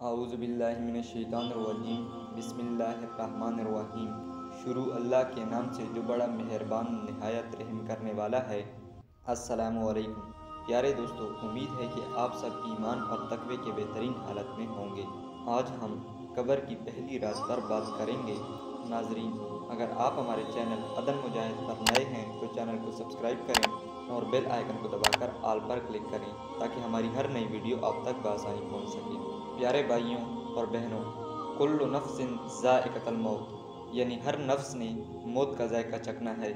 اعوذ باللہ من الشیطان الرجیم بسم اللہ الرحمن الرحیم۔ شروع اللہ کے نام سے جو بڑا مہربان نہایت رحم کرنے والا ہے۔ السلام علیکم پیارے دوستو، امید ہے کہ آپ سب ایمان اور تقوی کے بہترین حالت میں ہوں گے۔ آج ہم قبر کی پہلی رات پر بات کریں گے۔ ناظرین، اگر آپ ہمارے چینل عدن مجاہد پر نئے ہیں تو چینل کو سبسکرائب کریں اور بیل آئیکن کو دبا کر آل پر کلک کریں تاکہ ہماری ہر نئی ویڈیو آپ تک بآسانی پہنچ سکے۔ پیارے بھائیوں اور بہنوں، کل نفس ذائقۃ الموت، یعنی ہر نفس نے موت کا ذائقہ چکھنا ہے۔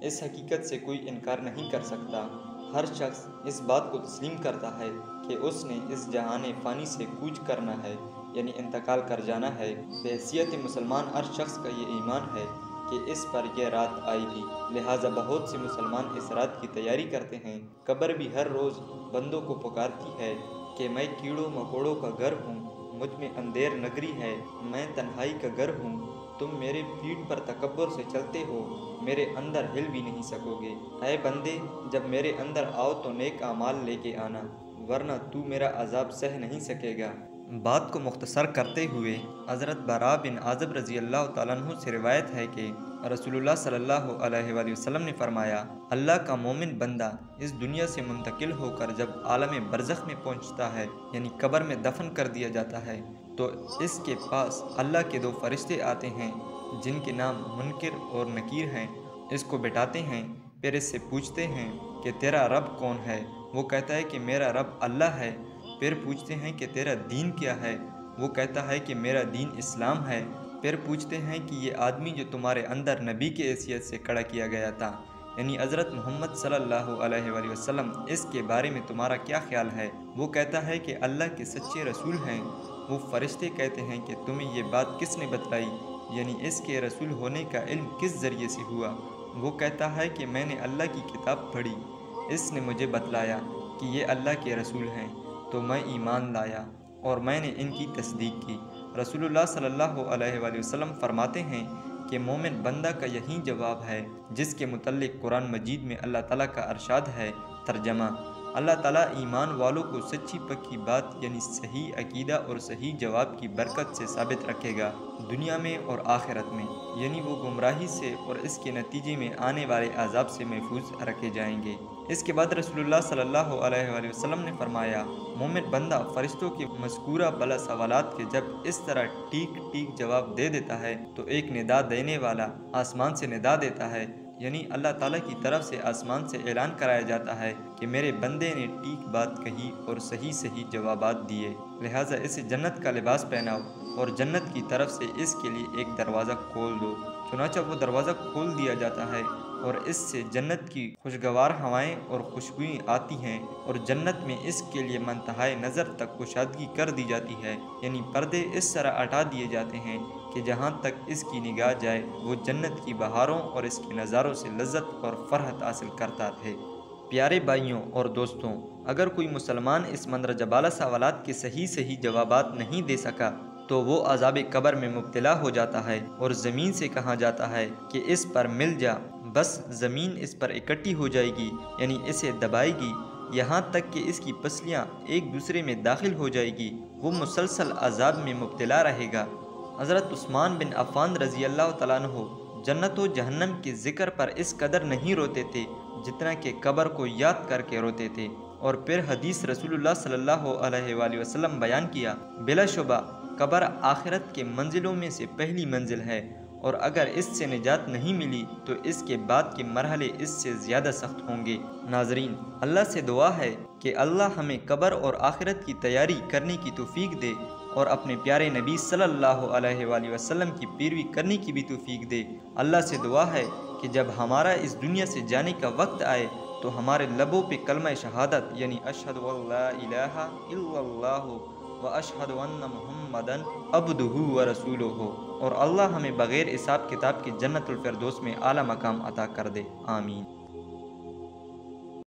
اس حقیقت سے کوئی انکار نہیں کر سکتا۔ ہر شخص اس بات کو تسلیم کرتا ہے کہ اس نے اس جہان فانی سے کوچ کرنا ہے، یعنی انتقال کر جانا ہے۔ بحیثیت مسلمان ہر شخص کا یہ ایمان ہے کہ اس پر یہ رات آئی تھی، لہٰذا بہت سے مسلمان اس رات کی تیاری کرتے ہیں۔ قبر بھی ہر روز بندوں کو پکارتی ہے کہ میں کیڑوں مکوڑوں کا گھر ہوں، مجھ میں اندھیر نگری ہے، میں تنہائی کا گھر ہوں، تم میرے پیٹھ پر تکبر سے چلتے ہو، میرے اندر ہل بھی نہیں سکو گے۔ اے بندے، جب میرے اندر آؤ تو نیک اعمال لے کے آنا، ورنہ تو میرا عذاب سہ نہیں سکے گا۔ بات کو مختصر کرتے ہوئے حضرت براء بن عازب رضی اللہ تعالیٰ عنہ سے روایت ہے کہ رسول اللہ صلی اللہ علیہ وآلہ وسلم نے فرمایا، اللہ کا مومن بندہ اس دنیا سے منتقل ہو کر جب عالم برزخ میں پہنچتا ہے، یعنی قبر میں دفن کر دیا جاتا ہے، تو اس کے پاس اللہ کے 2 فرشتے آتے ہیں جن کے نام منکر اور نکیر ہیں۔ اس کو بٹھاتے ہیں، پھر اس سے پوچھتے ہیں کہ تیرا رب کون ہے؟ وہ کہتا ہے کہ میرا رب اللہ ہے۔ پھر پوچھتے ہیں کہ تیرا دین کیا ہے؟ وہ کہتا ہے کہ میرا دین اسلام ہے۔ پھر پوچھتے ہیں کہ یہ آدمی جو تمہارے اندر نبی کی حیثیت سے کھڑا کیا گیا تھا، یعنی حضرت محمد صلی اللہ علیہ وآلہ وسلم، اس کے بارے میں تمہارا کیا خیال ہے؟ وہ کہتا ہے کہ اللہ کے سچے رسول ہیں۔ وہ فرشتے کہتے ہیں کہ تمہیں یہ بات کس نے بتلائی، یعنی اس کے رسول ہونے کا علم کس ذریعے سے ہوا؟ وہ کہتا ہے کہ میں نے اللہ کی کتاب پڑھی، اس نے مجھے بتلایا کہ یہ اللہ کے رسول ہیں، تو میں ایمان لایا اور میں نے ان کی تصدیق کی۔ رسول اللہ صلی اللہ علیہ وآلہ وسلم فرماتے ہیں کہ مومن بندہ کا یہی جواب ہے جس کے متعلق قرآن مجید میں اللہ تعالیٰ کا ارشاد ہے۔ ترجمہ: اللہ تعالیٰ ایمان والوں کو سچی پکی بات یعنی صحیح عقیدہ اور صحیح جواب کی برکت سے ثابت رکھے گا، دنیا میں اور آخرت میں، یعنی وہ گمراہی سے اور اس کے نتیجے میں آنے والے عذاب سے محفوظ رکھے جائیں گے۔ اس کے بعد رسول اللہ صلی اللہ علیہ وآلہ وسلم نے فرمایا، مومن بندہ فرشتوں کے مذکورہ بلا سوالات کے جب اس طرح ٹھیک ٹھیک جواب دے دیتا ہے تو ایک ندا دینے والا آسمان سے ندا دیتا ہے، یعنی اللہ تعالیٰ کی طرف سے آسمان سے اعلان کرایا جاتا ہے کہ میرے بندے نے ٹھیک بات کہی اور صحیح صحیح جوابات دیے، لہٰذا اسے جنت کا لباس پہناؤ اور جنت کی طرف سے اس کے لیے ایک دروازہ کھول دو۔ چنانچہ وہ دروازہ کھول دیا جاتا ہے اور اس سے جنت کی خوشگوار ہوائیں اور خوشبوئیں آتی ہیں، اور جنت میں اس کے لیے منتہائے نظر تک کشادگی کر دی جاتی ہے، یعنی پردے اس طرح ہٹا دیے جاتے ہیں کہ جہاں تک اس کی نگاہ جائے وہ جنت کی بہاروں اور اس کے نظاروں سے لذت اور فرحت حاصل کرتا رہے۔ پیارے بھائیوں اور دوستوں، اگر کوئی مسلمان اس مندرجہ بالا سوالات کے صحیح صحیح جوابات نہیں دے سکا تو وہ عذاب قبر میں مبتلا ہو جاتا ہے، اور زمین سے کہا جاتا ہے کہ اس پر مل جا، بس زمین اس پر اکٹھی ہو جائے گی، یعنی اسے دبائے گی، یہاں تک کہ اس کی پسلیاں ایک دوسرے میں داخل ہو جائے گی، وہ مسلسل عذاب میں مبتلا رہے گا۔ حضرت عثمان بن عفان رضی اللہ تعالیٰ عنہ جنت و جہنم کے ذکر پر اس قدر نہیں روتے تھے جتنا کہ قبر کو یاد کر کے روتے تھے، اور پھر حدیث رسول اللہ صلی اللہ علیہ وآلہ وسلم بیان کیا، بلا شبہ قبر آخرت کے منزلوں میں سے پہلی منزل ہے، اور اگر اس سے نجات نہیں ملی تو اس کے بعد کے مرحلے اس سے زیادہ سخت ہوں گے۔ ناظرین، اللہ سے دعا ہے کہ اللہ ہمیں قبر اور آخرت کی تیاری کرنے کی توفیق دے اور اپنے پیارے نبی صلی اللہ علیہ وآلہ وسلم کی پیروی کرنے کی بھی توفیق دے۔ اللہ سے دعا ہے کہ جب ہمارا اس دنیا سے جانے کا وقت آئے تو ہمارے لبوں پہ کلمہ شہادت یعنی اشہد ان لا الہ الا اللہ و اشہد ان محمدًا عبدہ و رسولہ ہو، اور اللہ ہمیں بغیر حساب کتاب کی جنت الفردوس میں اعلیٰ مقام عطا کر دے۔ آمین۔